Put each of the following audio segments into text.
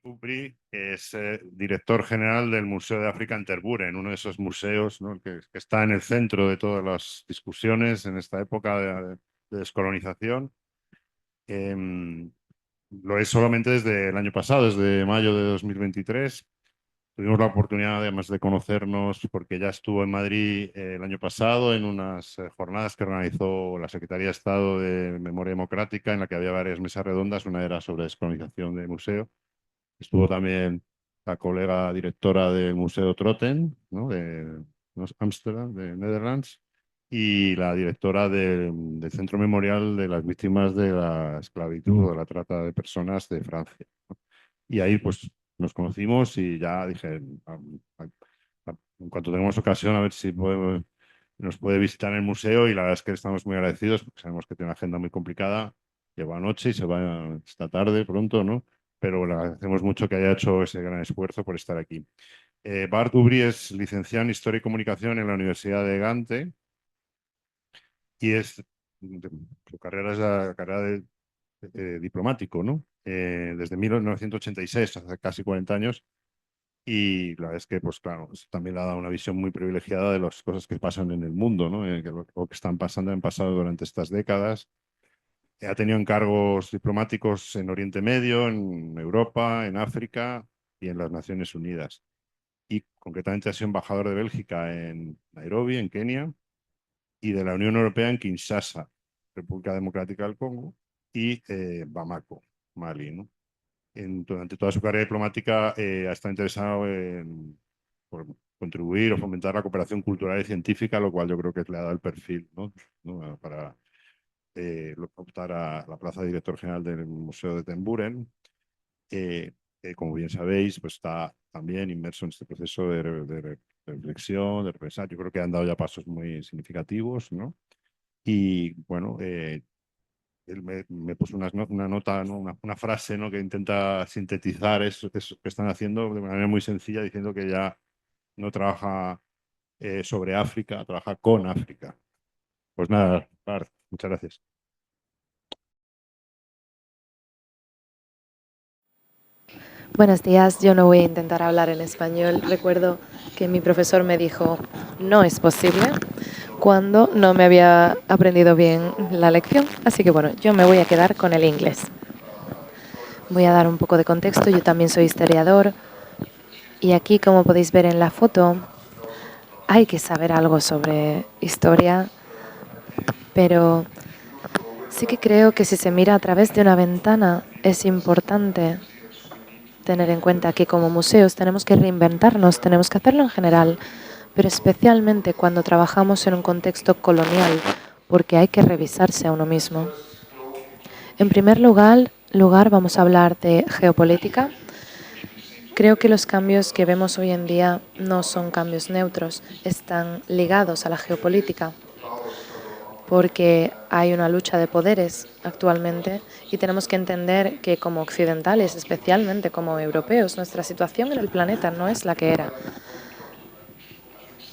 Ubri es director general del Museo de África en Tervuren, uno de esos museos, ¿no? que está en el centro de todas las discusiones en esta época de descolonización. Em, lo es solamente desde el año pasado, desde mayo de 2023. Tuvimos la oportunidad además de conocernos porque ya estuvo en Madrid el año pasado en unas jornadas que organizó la Secretaría de Estado de Memoria Democrática, en la que había varias mesas redondas. Una era sobre descolonización de museo. Estuvo también la colega directora del Museo Trotten, ¿no? de Ámsterdam, de Netherlands, y la directora del Centro Memorial de las Víctimas de la Esclavitud o de la Trata de Personas de Francia. Y ahí pues nos conocimos y ya dije, en cuanto tengamos ocasión, a ver si nos puede visitar en el museo, y la verdad es que estamos muy agradecidos porque sabemos que tiene una agenda muy complicada, lleva anoche y se va esta tarde pronto, ¿no? Pero le agradecemos mucho que haya hecho ese gran esfuerzo por estar aquí. Bart Ubri es licenciado en Historia y Comunicación en la Universidad de Gante y su carrera es la carrera de diplomático, ¿no? Desde 1986, hace casi 40 años, y la verdad es que, pues claro, eso también le ha dado una visión muy privilegiada de las cosas que pasan en el mundo, ¿no? Que lo que están pasando han pasado durante estas décadas. Ha tenido encargos diplomáticos en Oriente Medio, en Europa, en África y en las Naciones Unidas. Y concretamente ha sido embajador de Bélgica en Nairobi, en Kenia, y de la Unión Europea en Kinshasa, República Democrática del Congo, y Bamako, Mali, ¿no? Durante toda su carrera diplomática ha estado interesado en por contribuir o fomentar la cooperación cultural y científica, lo cual yo creo que le ha dado el perfil, ¿no? Para optar a la plaza de director general del Museo de Temburen. Como bien sabéis, pues está también inmerso en este proceso de reflexión, de repensar. Yo creo que han dado ya pasos muy significativos, ¿no? Y bueno, él me puso una nota, ¿no? Una frase, ¿no? Que intenta sintetizar eso que están haciendo de manera muy sencilla, diciendo que ya no trabaja sobre África, trabaja con África. Pues nada, Bart, muchas gracias. Buenos días, yo no voy a intentar hablar en español. Recuerdo que mi profesor me dijo, no es posible, cuando no me había aprendido bien la lección. Así que bueno, yo me voy a quedar con el inglés. Voy a dar un poco de contexto, yo también soy historiador y aquí, como podéis ver en la foto, hay que saber algo sobre historia, pero sí que creo que si se mira a través de una ventana es importante tener en cuenta que como museos tenemos que reinventarnos, tenemos que hacerlo en general, pero especialmente cuando trabajamos en un contexto colonial, porque hay que revisarse a uno mismo. En primer lugar vamos a hablar de geopolítica. Creo que los cambios que vemos hoy en día no son cambios neutros, están ligados a la geopolítica, porque hay una lucha de poderes actualmente y tenemos que entender que como occidentales, especialmente como europeos, nuestra situación en el planeta no es la que era.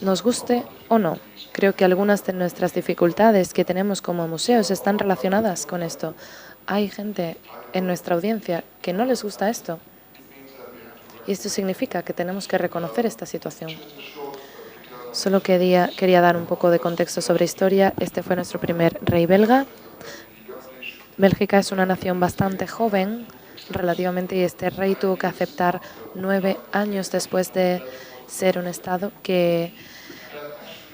Nos guste o no, creo que algunas de nuestras dificultades que tenemos como museos están relacionadas con esto. Hay gente en nuestra audiencia que no les gusta esto y esto significa que tenemos que reconocer esta situación. Solo quería dar un poco de contexto sobre historia. Este fue nuestro primer rey belga. Bélgica es una nación bastante joven, relativamente, y este rey tuvo que aceptar 9 años después de ser un estado que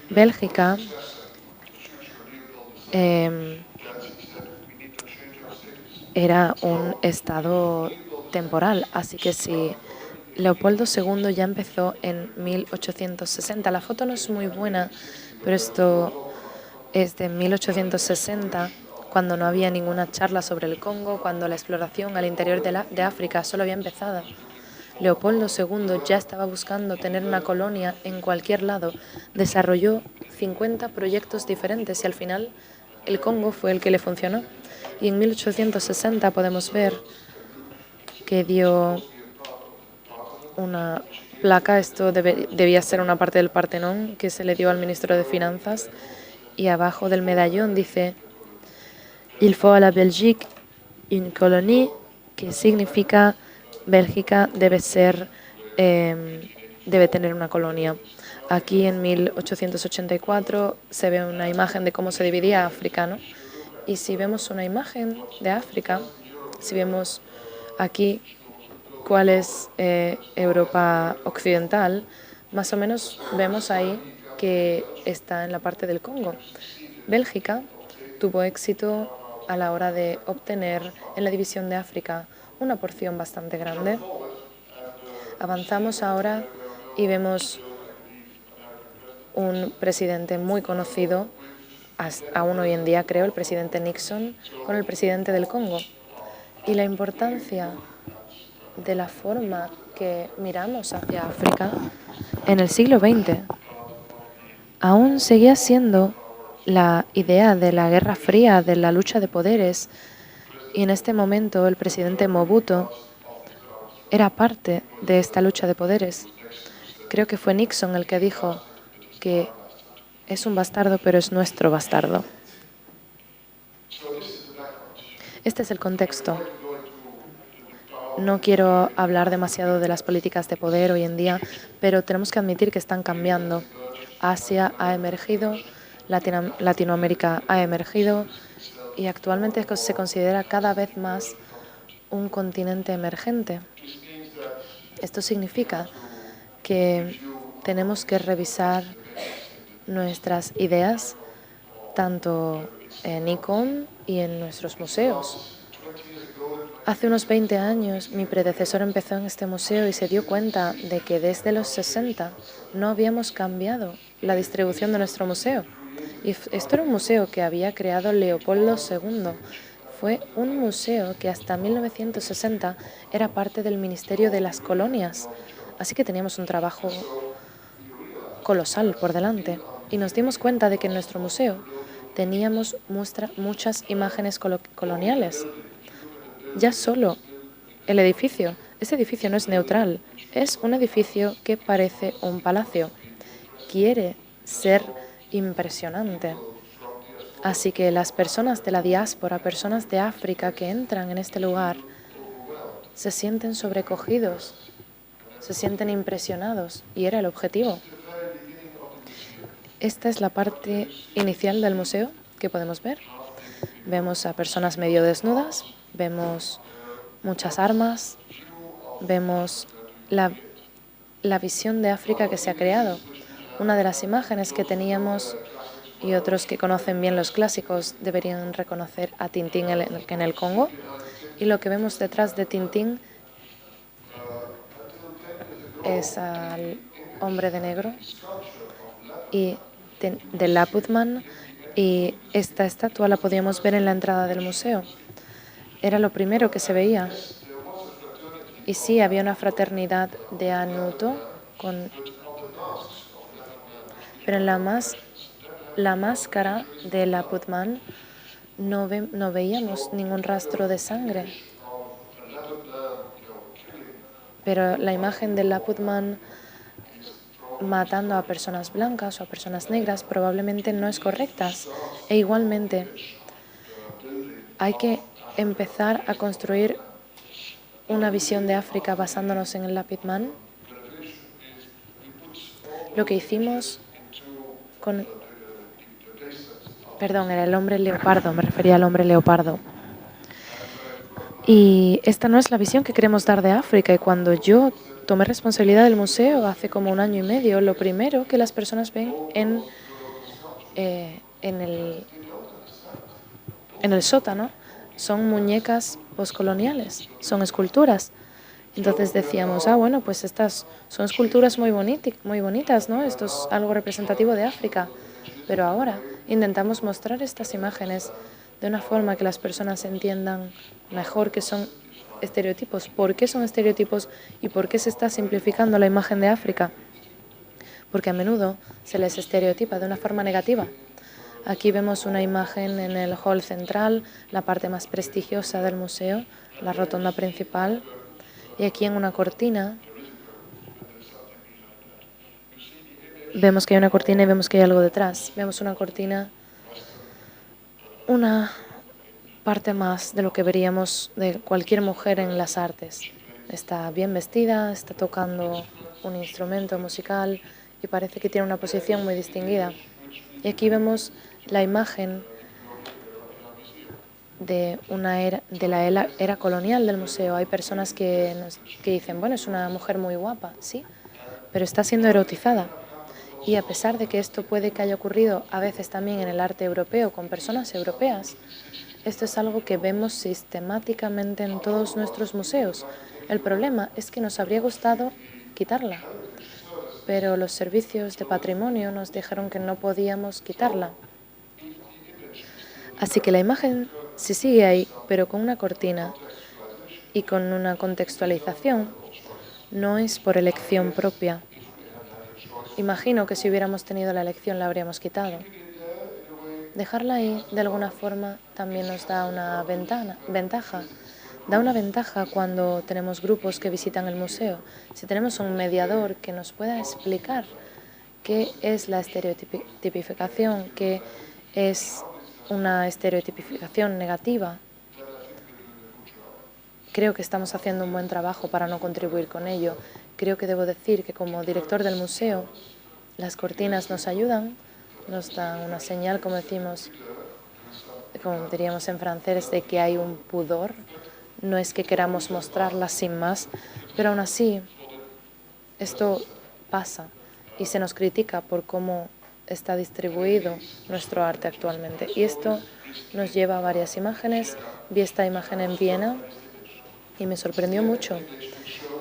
Bélgica eh, era un estado temporal. Así que si Leopoldo II ya empezó en 1860, la foto no es muy buena, pero esto es de 1860, cuando no había ninguna charla sobre el Congo, cuando la exploración al interior de África solo había empezado. Leopoldo II ya estaba buscando tener una colonia en cualquier lado. Desarrolló 50 proyectos diferentes y al final el Congo fue el que le funcionó. Y en 1860 podemos ver que dio una placa, esto debía ser una parte del Partenón, que se le dio al ministro de Finanzas, y abajo del medallón dice Il faut à la Belgique une colonie, que significa Bélgica debe tener una colonia. Aquí en 1884 se ve una imagen de cómo se dividía África, ¿no? Y si vemos una imagen de África, si vemos aquí cuál es Europa occidental, más o menos vemos ahí que está en la parte del Congo. Bélgica tuvo éxito a la hora de obtener en la división de África una porción bastante grande. Avanzamos ahora y vemos un presidente muy conocido, aún hoy en día creo, el presidente Nixon, con el presidente del Congo. Y la importancia de la forma que miramos hacia África en el siglo XX aún seguía siendo la idea de la Guerra Fría, de la lucha de poderes. Y en este momento el presidente Mobutu era parte de esta lucha de poderes. Creo que fue Nixon el que dijo que es un bastardo, pero es nuestro bastardo. Este es el contexto. No quiero hablar demasiado de las políticas de poder hoy en día, pero tenemos que admitir que están cambiando. Asia ha emergido, Latinoamérica ha emergido y actualmente se considera cada vez más un continente emergente. Esto significa que tenemos que revisar nuestras ideas tanto en ICOM y en nuestros museos. Hace unos 20 años mi predecesor empezó en este museo y se dio cuenta de que desde los 60 no habíamos cambiado la distribución de nuestro museo. Y esto era un museo que había creado Leopoldo II. Fue un museo que hasta 1960 era parte del Ministerio de las Colonias. Así que teníamos un trabajo colosal por delante. Y nos dimos cuenta de que en nuestro museo teníamos muchas imágenes coloniales. Ya solo el edificio. Este edificio no es neutral. Es un edificio que parece un palacio. Quiere ser impresionante. Así que las personas de la diáspora, personas de África que entran en este lugar, se sienten sobrecogidos, se sienten impresionados, y era el objetivo. Esta es la parte inicial del museo que podemos ver. Vemos a personas medio desnudas, vemos muchas armas, vemos la visión de África que se ha creado. Una de las imágenes que teníamos, y otros que conocen bien los clásicos deberían reconocer a Tintín en el Congo. Y lo que vemos detrás de Tintín es al hombre de negro y de Laputman, y esta estatua la podíamos ver en la entrada del museo. Era lo primero que se veía. Y sí, había una fraternidad de Anuto, pero en la máscara de Laputman no veíamos ningún rastro de sangre. Pero la imagen de Laputman matando a personas blancas o a personas negras probablemente no es correcta. E igualmente hay que empezar a construir una visión de África basándonos en el Laputman. Lo que hicimos era el hombre leopardo, me refería al hombre leopardo. Y esta no es la visión que queremos dar de África. Y cuando yo tomé responsabilidad del museo hace como 1 año y medio, lo primero que las personas ven en el sótano son muñecas postcoloniales, son esculturas. Entonces decíamos, bueno, pues estas son esculturas muy bonitas, ¿no? Esto es algo representativo de África. Pero ahora intentamos mostrar estas imágenes de una forma que las personas entiendan mejor que son estereotipos. ¿Por qué son estereotipos y por qué se está simplificando la imagen de África? Porque a menudo se les estereotipa de una forma negativa. Aquí vemos una imagen en el hall central, la parte más prestigiosa del museo, la rotonda principal. Y aquí en una cortina vemos que hay una cortina y vemos que hay algo detrás. Vemos una cortina, una parte más de lo que veríamos de cualquier mujer en las artes. Está bien vestida, está tocando un instrumento musical y parece que tiene una posición muy distinguida. Y aquí vemos la imagen de la era colonial del museo. Hay personas que dicen, bueno, es una mujer muy guapa, sí, pero está siendo erotizada. Y a pesar de que esto puede que haya ocurrido a veces también en el arte europeo con personas europeas, esto es algo que vemos sistemáticamente en todos nuestros museos. El problema es que nos habría gustado quitarla, pero los servicios de patrimonio nos dijeron que no podíamos quitarla. Así que la imagen sí sigue ahí, pero con una cortina y con una contextualización. No es por elección propia. Imagino que si hubiéramos tenido la elección la habríamos quitado. Dejarla ahí de alguna forma también nos da una ventaja. Da una ventaja cuando tenemos grupos que visitan el museo. Si tenemos un mediador que nos pueda explicar qué es la estereotipificación, qué es una estereotipificación negativa, creo que estamos haciendo un buen trabajo para no contribuir con ello. Creo que debo decir que como director del museo, las cortinas nos ayudan, nos dan una señal, como diríamos en francés, de que hay un pudor. No es que queramos mostrarlas sin más, pero aún así esto pasa y se nos critica por cómo está distribuido nuestro arte actualmente. Y esto nos lleva a varias imágenes. Vi esta imagen en Viena y me sorprendió mucho.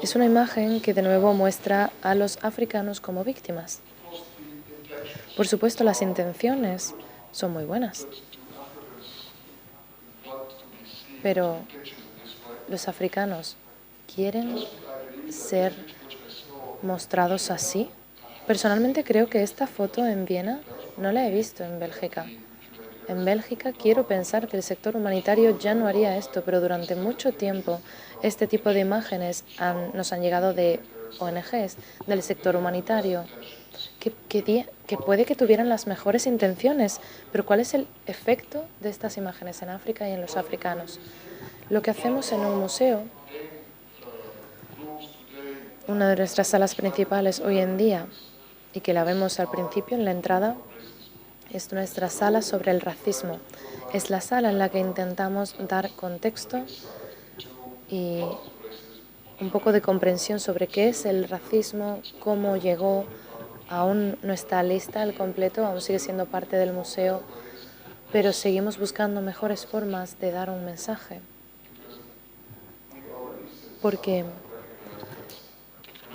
Es una imagen que de nuevo muestra a los africanos como víctimas. Por supuesto, las intenciones son muy buenas, pero los africanos quieren ser mostrados así. Personalmente creo que esta foto en Viena no la he visto en Bélgica. En Bélgica quiero pensar que el sector humanitario ya no haría esto, pero durante mucho tiempo este tipo de imágenes nos han llegado de ONGs, del sector humanitario, que puede que tuvieran las mejores intenciones, pero ¿cuál es el efecto de estas imágenes en África y en los africanos? Lo que hacemos en un museo, una de nuestras salas principales hoy en día, y que la vemos al principio en la entrada, es nuestra sala sobre el racismo. Es la sala en la que intentamos dar contexto y un poco de comprensión sobre qué es el racismo, cómo llegó. Aún no está lista al completo, aún sigue siendo parte del museo, pero seguimos buscando mejores formas de dar un mensaje. Porque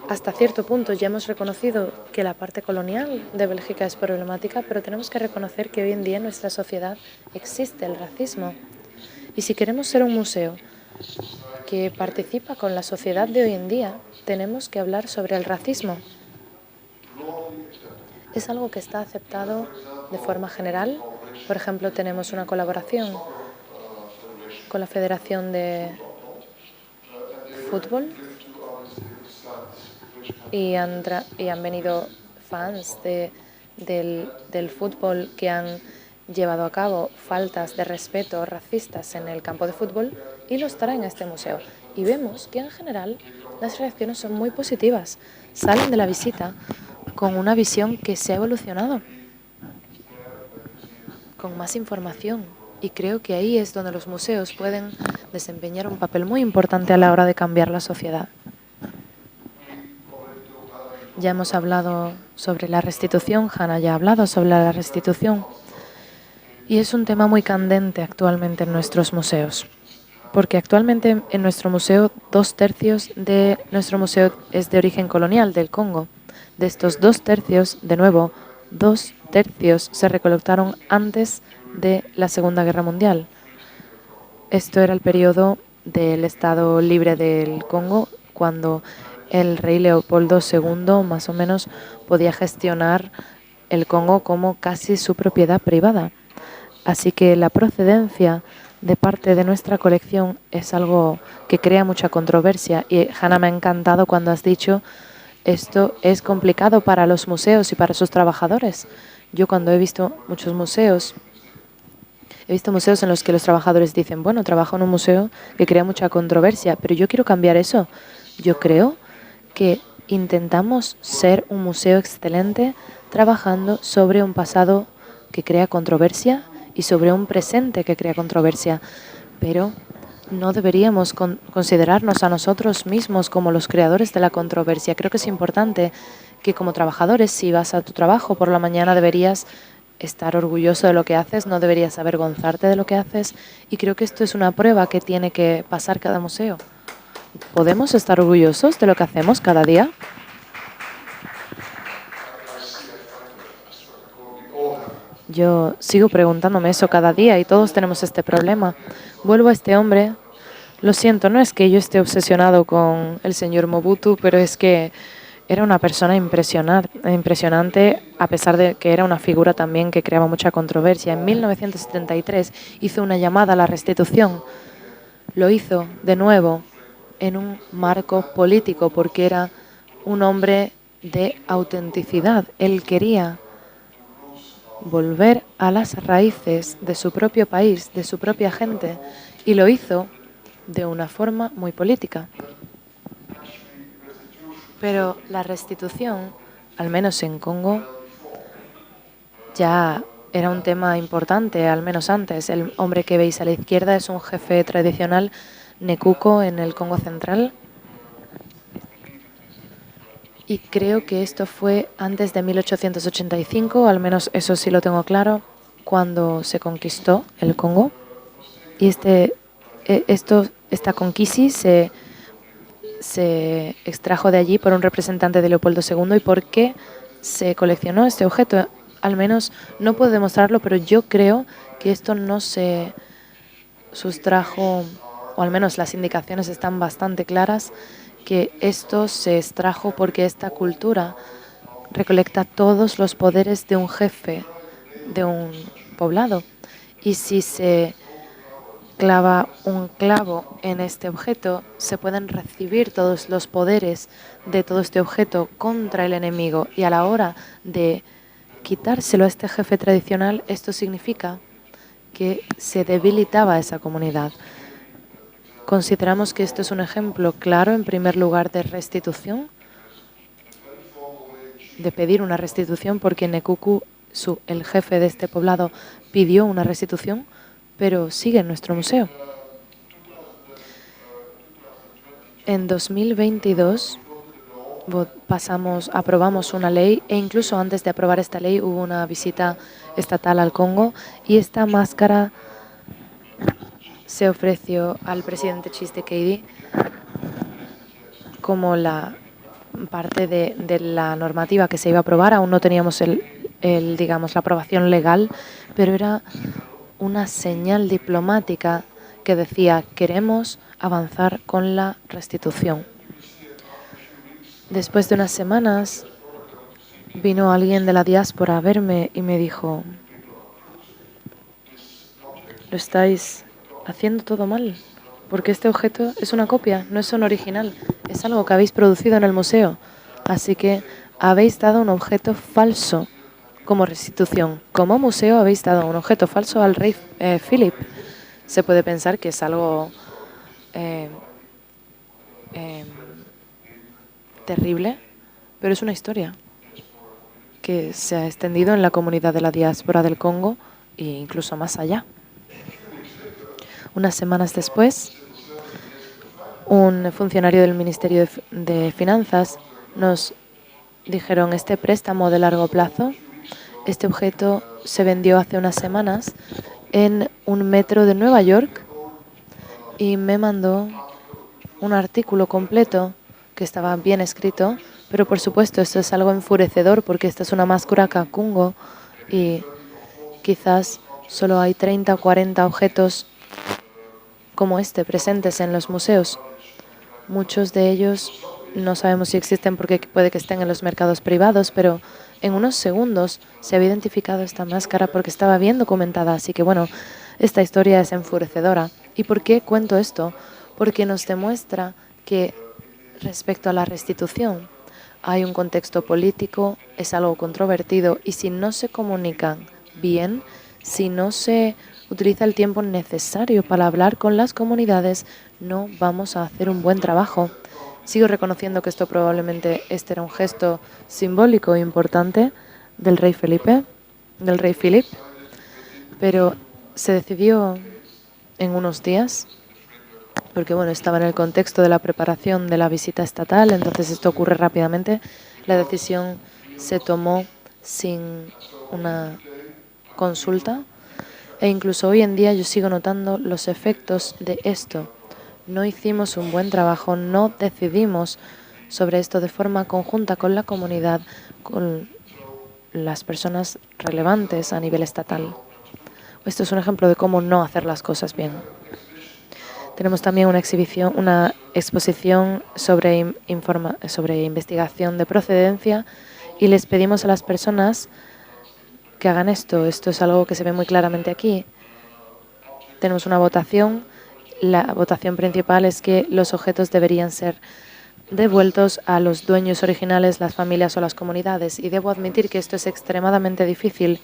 hasta cierto punto ya hemos reconocido que la parte colonial de Bélgica es problemática, pero tenemos que reconocer que hoy en día en nuestra sociedad existe el racismo. Y si queremos ser un museo que participa con la sociedad de hoy en día, tenemos que hablar sobre el racismo. Es algo que está aceptado de forma general. Por ejemplo, tenemos una colaboración con la Federación de Fútbol y han venido fans del fútbol que han llevado a cabo faltas de respeto racistas en el campo de fútbol y los traen a este museo. Y vemos que en general las reacciones son muy positivas. Salen de la visita con una visión que se ha evolucionado, con más información. Y creo que ahí es donde los museos pueden desempeñar un papel muy importante a la hora de cambiar la sociedad. Ya hemos hablado sobre la restitución, Hannah ya ha hablado sobre la restitución. Y es un tema muy candente actualmente en nuestros museos. Porque actualmente en nuestro museo, 2/3 de nuestro museo es de origen colonial, del Congo. De estos 2/3, de nuevo, 2/3 se recolectaron antes de la Segunda Guerra Mundial. Esto era el periodo del Estado Libre del Congo, cuando el rey Leopoldo II más o menos podía gestionar el Congo como casi su propiedad privada. Así que la procedencia de parte de nuestra colección es algo que crea mucha controversia. Y Hannah, me ha encantado cuando has dicho esto es complicado para los museos y para sus trabajadores. Yo cuando he visto muchos museos, he visto museos en los que los trabajadores dicen, bueno, trabajo en un museo que crea mucha controversia, pero yo quiero cambiar eso. Yo creo que intentamos ser un museo excelente trabajando sobre un pasado que crea controversia y sobre un presente que crea controversia, pero no deberíamos considerarnos a nosotros mismos como los creadores de la controversia. Creo que es importante que como trabajadores, si vas a tu trabajo por la mañana, deberías estar orgulloso de lo que haces, no deberías avergonzarte de lo que haces, y creo que esto es una prueba que tiene que pasar cada museo. ¿Podemos estar orgullosos de lo que hacemos cada día? Yo sigo preguntándome eso cada día y todos tenemos este problema. Vuelvo a este hombre. Lo siento, no es que yo esté obsesionado con el señor Mobutu, pero es que era una persona impresionante, a pesar de que era una figura también que creaba mucha controversia. En 1973 hizo una llamada a la restitución. Lo hizo de nuevo en un marco político porque era un hombre de autenticidad. Él quería volver a las raíces de su propio país, de su propia gente, y lo hizo de una forma muy política. Pero la restitución, al menos en Congo, ya era un tema importante, al menos antes. El hombre que veis a la izquierda es un jefe tradicional Nekuko en el Congo Central. Y creo que esto fue antes de 1885, al menos eso sí lo tengo claro, cuando se conquistó el Congo. Y esta conquista se extrajo de allí por un representante de Leopoldo II. ¿Y por qué se coleccionó este objeto? Al menos no puedo demostrarlo, pero yo creo que esto no se sustrajo, o al menos las indicaciones están bastante claras, que esto se extrajo porque esta cultura recolecta todos los poderes de un jefe de un poblado. Y si se clava un clavo en este objeto, se pueden recibir todos los poderes de todo este objeto contra el enemigo. Y a la hora de quitárselo a este jefe tradicional, esto significa que se debilitaba esa comunidad. Consideramos que esto es un ejemplo claro, en primer lugar, de restitución, de pedir una restitución, porque Nekuku, el jefe de este poblado, pidió una restitución, pero sigue en nuestro museo. En 2022 aprobamos una ley, e incluso antes de aprobar esta ley hubo una visita estatal al Congo, y esta máscara se ofreció al presidente Tshisekedi como la parte de la normativa que se iba a aprobar. Aún no teníamos digamos, la aprobación legal, pero era una señal diplomática que decía: queremos avanzar con la restitución. Después de unas semanas vino alguien de la diáspora a verme y me dijo: lo estáis haciendo todo mal, porque este objeto es una copia, no es un original, es algo que habéis producido en el museo, así que habéis dado un objeto falso como restitución. Como museo habéis dado un objeto falso al rey Philip. Se puede pensar que es algo terrible, pero es una historia que se ha extendido en la comunidad de la diáspora del Congo e incluso más allá. Unas semanas después, un funcionario del Ministerio de Finanzas nos dijeron: este préstamo de largo plazo, este objeto se vendió hace unas semanas en un metro de Nueva York, y me mandó un artículo completo que estaba bien escrito, pero por supuesto esto es algo enfurecedor porque esta es una máscara Kakungo y quizás solo hay 30 o 40 objetos como este presentes en los museos. Muchos de ellos no sabemos si existen porque puede que estén en los mercados privados, pero en unos segundos se había identificado esta máscara porque estaba bien documentada. Así que bueno, esta historia es enfurecedora. ¿Y por qué cuento esto? Porque nos demuestra que respecto a la restitución hay un contexto político, es algo controvertido, y si no se comunican bien, si no se utiliza el tiempo necesario para hablar con las comunidades, no vamos a hacer un buen trabajo. Sigo reconociendo que esto probablemente este era un gesto simbólico e importante del rey Felipe, pero se decidió en unos días, porque bueno, estaba en el contexto de la preparación de la visita estatal, entonces esto ocurre rápidamente. La decisión se tomó sin una consulta e incluso hoy en día yo sigo notando los efectos de esto. No hicimos un buen trabajo, no decidimos sobre esto de forma conjunta con la comunidad, con las personas relevantes a nivel estatal. Esto es un ejemplo de cómo no hacer las cosas bien. Tenemos también una exposición sobre investigación de procedencia y les pedimos a las personas que hagan esto. Esto es algo que se ve muy claramente aquí. Tenemos una votación. La votación principal es que los objetos deberían ser devueltos a los dueños originales, las familias o las comunidades. Y debo admitir que esto es extremadamente difícil.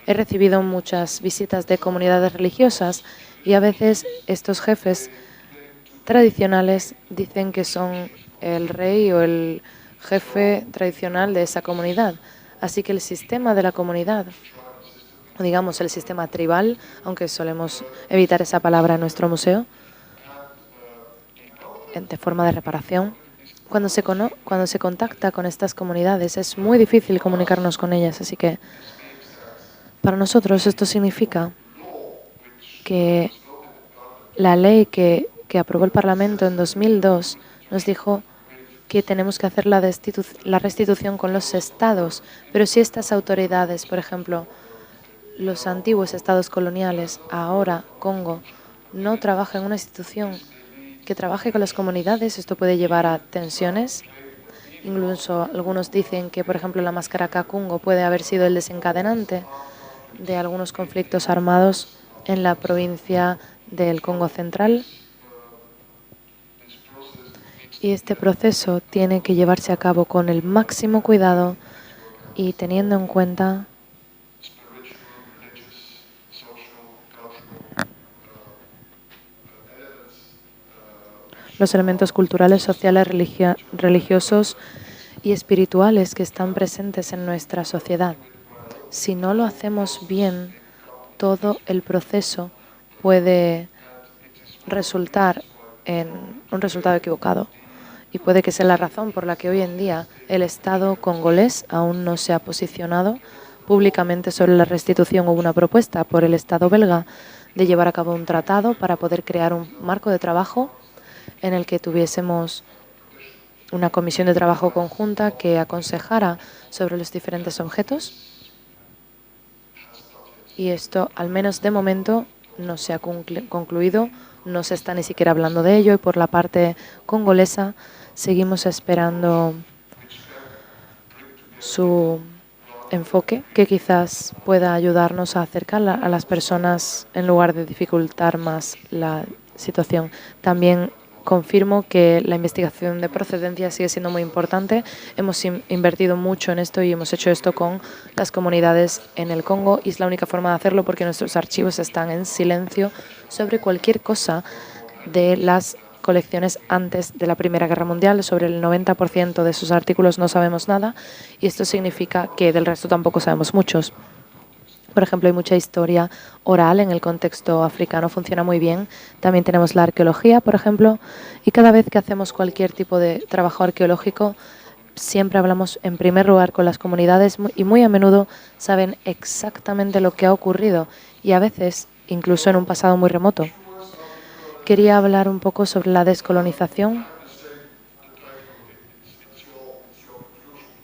He recibido muchas visitas de comunidades religiosas y a veces estos jefes tradicionales dicen que son el rey o el jefe tradicional de esa comunidad. Así que el sistema de la comunidad, o digamos el sistema tribal, aunque solemos evitar esa palabra en nuestro museo, de forma de reparación, cuando se contacta con estas comunidades es muy difícil comunicarnos con ellas. Así que para nosotros esto significa que la ley que aprobó el Parlamento en 2002 nos dijo que tenemos que hacer la restitución con los estados, pero si estas autoridades, por ejemplo, los antiguos estados coloniales, ahora Congo, no trabajan en una institución que trabaje con las comunidades, esto puede llevar a tensiones. Incluso algunos dicen que, por ejemplo, la máscara Kakungo puede haber sido el desencadenante de algunos conflictos armados en la provincia del Congo Central. Y este proceso tiene que llevarse a cabo con el máximo cuidado y teniendo en cuenta los elementos culturales, sociales, religiosos y espirituales que están presentes en nuestra sociedad. Si no lo hacemos bien, todo el proceso puede resultar en un resultado equivocado. Y puede que sea la razón por la que hoy en día el Estado congolés aún no se ha posicionado públicamente sobre la restitución. Hubo una propuesta por el Estado belga de llevar a cabo un tratado para poder crear un marco de trabajo en el que tuviésemos una comisión de trabajo conjunta que aconsejara sobre los diferentes objetos. Y esto, al menos de momento, no se ha concluido, no se está ni siquiera hablando de ello, y por la parte congolesa seguimos esperando su enfoque, que quizás pueda ayudarnos a acercar a las personas en lugar de dificultar más la situación. También confirmo que la investigación de procedencia sigue siendo muy importante. Hemos invertido mucho en esto y hemos hecho esto con las comunidades en el Congo, y es la única forma de hacerlo porque nuestros archivos están en silencio sobre cualquier cosa de las colecciones antes de la Primera Guerra Mundial. Sobre el 90% de sus artículos no sabemos nada, y esto significa que del resto tampoco sabemos muchos. Por ejemplo, hay mucha historia oral en el contexto africano, funciona muy bien. También tenemos la arqueología, por ejemplo, y cada vez que hacemos cualquier tipo de trabajo arqueológico, siempre hablamos en primer lugar con las comunidades y muy a menudo saben exactamente lo que ha ocurrido, y a veces incluso en un pasado muy remoto. Quería hablar un poco sobre la descolonización.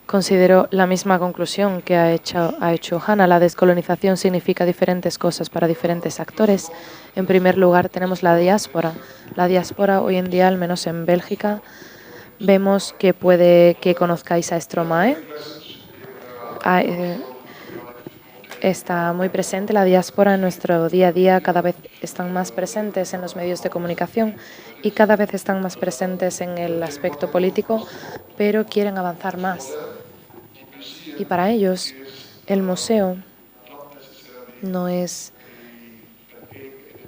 Considero la misma conclusión que ha hecho Hannah. La descolonización significa diferentes cosas para diferentes actores. En primer lugar, tenemos la diáspora. La diáspora hoy en día, al menos en Bélgica, vemos que puede que conozcáis a Stromae. Está muy presente la diáspora en nuestro día a día, cada vez están más presentes en los medios de comunicación y cada vez están más presentes en el aspecto político, pero quieren avanzar más. Y para ellos, el museo no es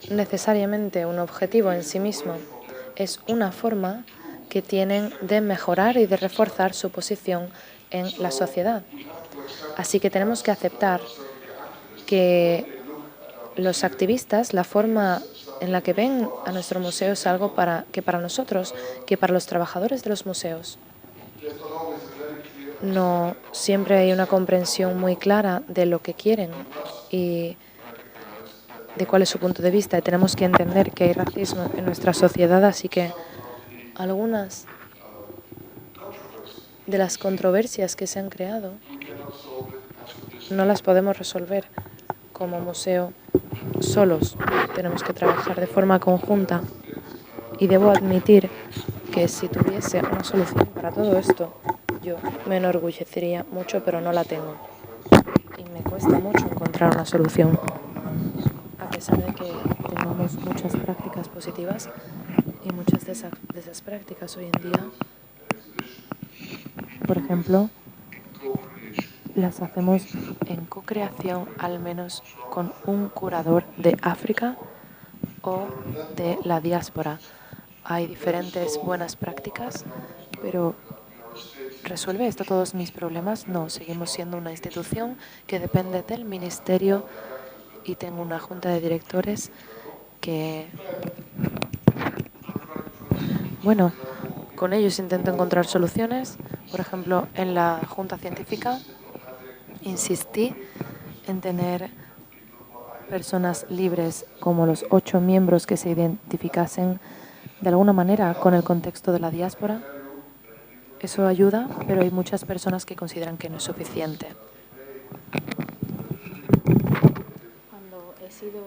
necesariamente un objetivo en sí mismo, es una forma que tienen de mejorar y de reforzar su posición en la sociedad. Así que tenemos que aceptar que los activistas, la forma en la que ven a nuestro museo es algo que para nosotros, que para los trabajadores de los museos, no siempre hay una comprensión muy clara de lo que quieren y de cuál es su punto de vista. Y tenemos que entender que hay racismo en nuestra sociedad, así que algunas de las controversias que se han creado no las podemos resolver como museo solos. Tenemos que trabajar de forma conjunta y debo admitir que si tuviese una solución para todo esto, yo me enorgullecería mucho, pero no la tengo. Y me cuesta mucho encontrar una solución. A pesar de que tengamos muchas prácticas positivas y muchas de esas prácticas hoy en día, por ejemplo, las hacemos en co-creación, al menos con un curador de África o de la diáspora. Hay diferentes buenas prácticas, pero ¿resuelve esto todos mis problemas? No, seguimos siendo una institución que depende del ministerio y tengo una junta de directores que, bueno, con ellos intento encontrar soluciones. Por ejemplo, en la junta científica insistí en tener personas libres como los 8 miembros que se identificasen de alguna manera con el contexto de la diáspora. Eso ayuda, pero hay muchas personas que consideran que no es suficiente. Cuando he sido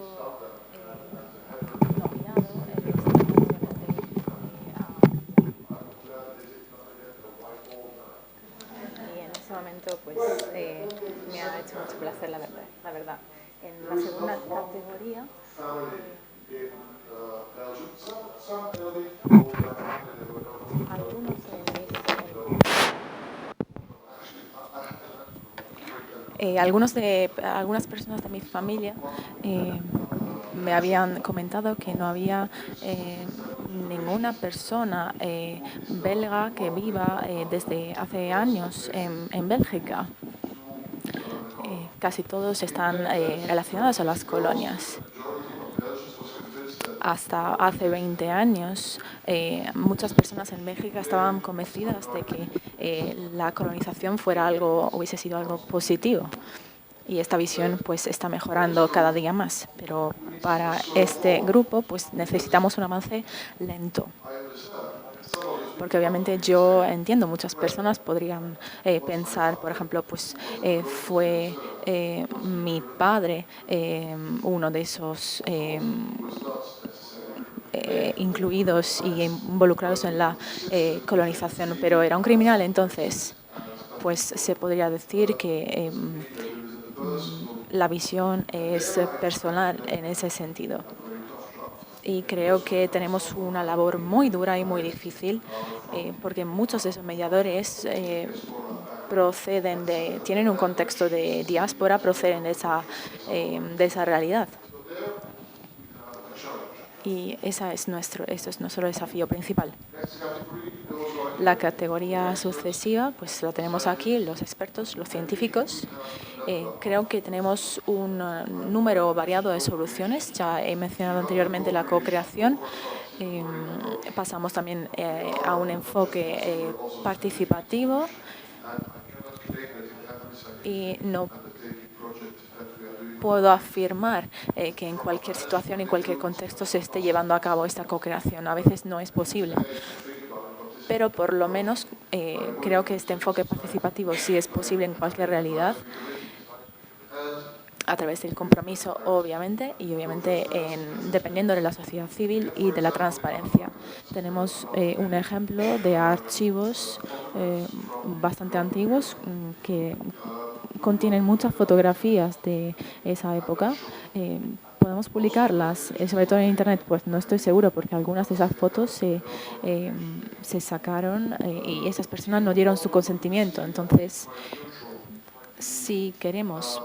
nominado, y en ese momento pues me ha hecho mucho placer, la verdad. En la segunda categoría, algunos algunas personas de mi familia me habían comentado que no había ninguna persona belga que viva desde hace años en Bélgica. Casi todos están relacionados a las colonias. Hasta hace 20 años, muchas personas en Bélgica estaban convencidas de que la colonización hubiese sido algo positivo. Y esta visión pues está mejorando cada día más. Pero para este grupo pues necesitamos un avance lento. Porque obviamente yo entiendo, muchas personas podrían pensar, por ejemplo, pues fue mi padre uno de esos incluidos y involucrados en la colonización, pero era un criminal, entonces pues se podría decir que la visión es personal en ese sentido. Y creo que tenemos una labor muy dura y muy difícil porque muchos de esos mediadores tienen un contexto de diáspora, proceden de esa realidad. Y esto es nuestro desafío principal. La categoría sucesiva, pues la tenemos aquí, los expertos, los científicos. Creo que tenemos un número variado de soluciones. Ya he mencionado anteriormente la co-creación. Pasamos también a un enfoque participativo. Y no puedo afirmar que en cualquier situación, en cualquier contexto se esté llevando a cabo esta co-creación. A veces no es posible. Pero por lo menos creo que este enfoque participativo sí es posible en cualquier realidad, a través del compromiso, obviamente, y obviamente dependiendo de la sociedad civil y de la transparencia. Tenemos un ejemplo de archivos bastante antiguos que contienen muchas fotografías de esa época. Podemos publicarlas, sobre todo en Internet, pues no estoy seguro, porque algunas de esas fotos se sacaron y esas personas no dieron su consentimiento. Entonces, si queremos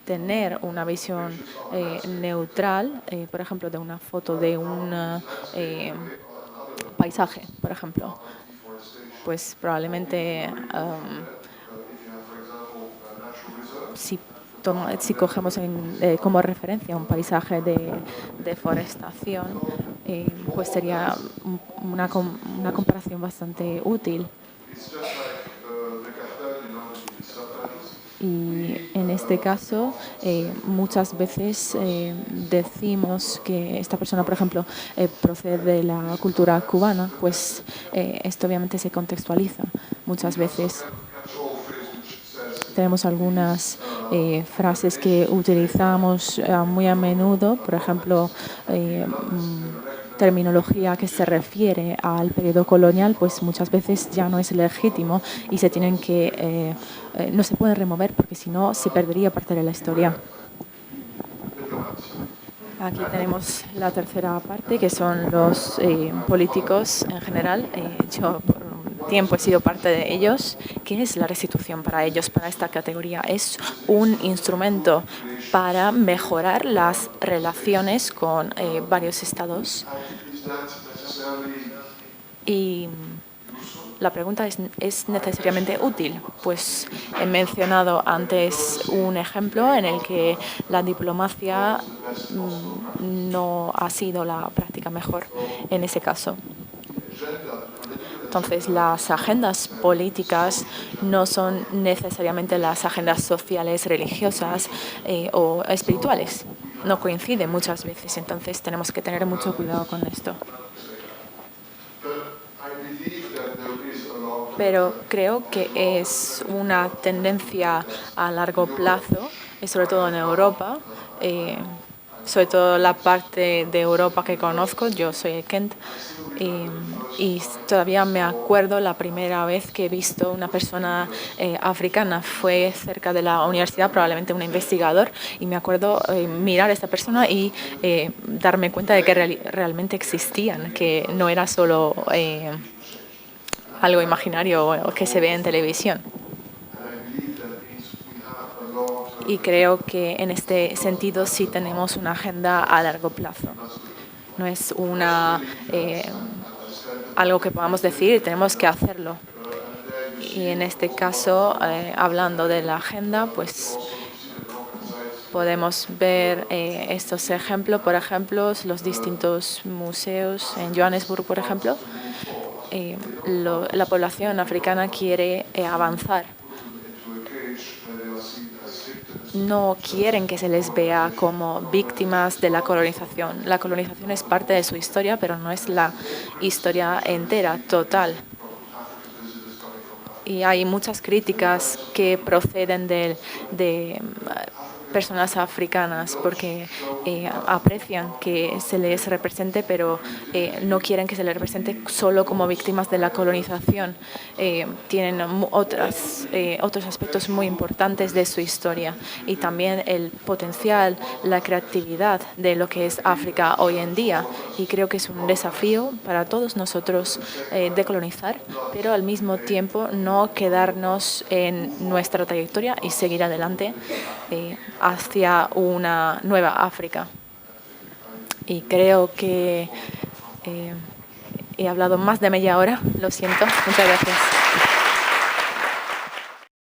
tener una visión neutral, por ejemplo, de una foto de un paisaje, por ejemplo. Pues probablemente si cogemos como referencia un paisaje de deforestación, pues sería una comparación bastante útil. Y en este caso, muchas veces decimos que esta persona, por ejemplo, procede de la cultura cubana, pues esto obviamente se contextualiza. Muchas veces tenemos algunas frases que utilizamos muy a menudo, por ejemplo, terminología que se refiere al periodo colonial, pues muchas veces ya no es legítimo y se tienen que no se pueden remover porque si no se perdería parte de la historia. Aquí tenemos la tercera parte, que son los políticos en general. Yo por un tiempo he sido parte de ellos. ¿Qué es la restitución para ellos, para esta categoría? Es un instrumento para mejorar las relaciones con varios estados. Y la pregunta ¿es necesariamente útil? Pues he mencionado antes un ejemplo en el que la diplomacia no ha sido la práctica mejor en ese caso. Entonces, las agendas políticas no son necesariamente las agendas sociales, religiosas o espirituales. No coinciden muchas veces, entonces tenemos que tener mucho cuidado con esto. Pero creo que es una tendencia a largo plazo, sobre todo en Europa, sobre todo la parte de Europa que conozco. Yo soy de Kent y todavía me acuerdo la primera vez que he visto una persona africana. Fue cerca de la universidad, probablemente un investigador, y me acuerdo mirar a esta persona y darme cuenta de que realmente existían, que no era solo algo imaginario que se ve en televisión. Y creo que en este sentido sí tenemos una agenda a largo plazo. No es algo que podamos decir, tenemos que hacerlo. Y en este caso, hablando de la agenda, pues podemos ver estos ejemplos, por ejemplo, los distintos museos en Johannesburg, por ejemplo. La población africana quiere avanzar. No quieren que se les vea como víctimas de la colonización. La colonización es parte de su historia, pero no es la historia entera, total. Y hay muchas críticas que proceden de personas africanas porque aprecian que se les represente, pero no quieren que se les represente solo como víctimas de la colonización. Tienen otros aspectos muy importantes de su historia y también el potencial, la creatividad de lo que es África hoy en día. Y creo que es un desafío para todos nosotros decolonizar, pero al mismo tiempo no quedarnos en nuestra trayectoria y seguir adelante hacia una nueva África. Y creo que he hablado más de media hora, lo siento. Muchas gracias.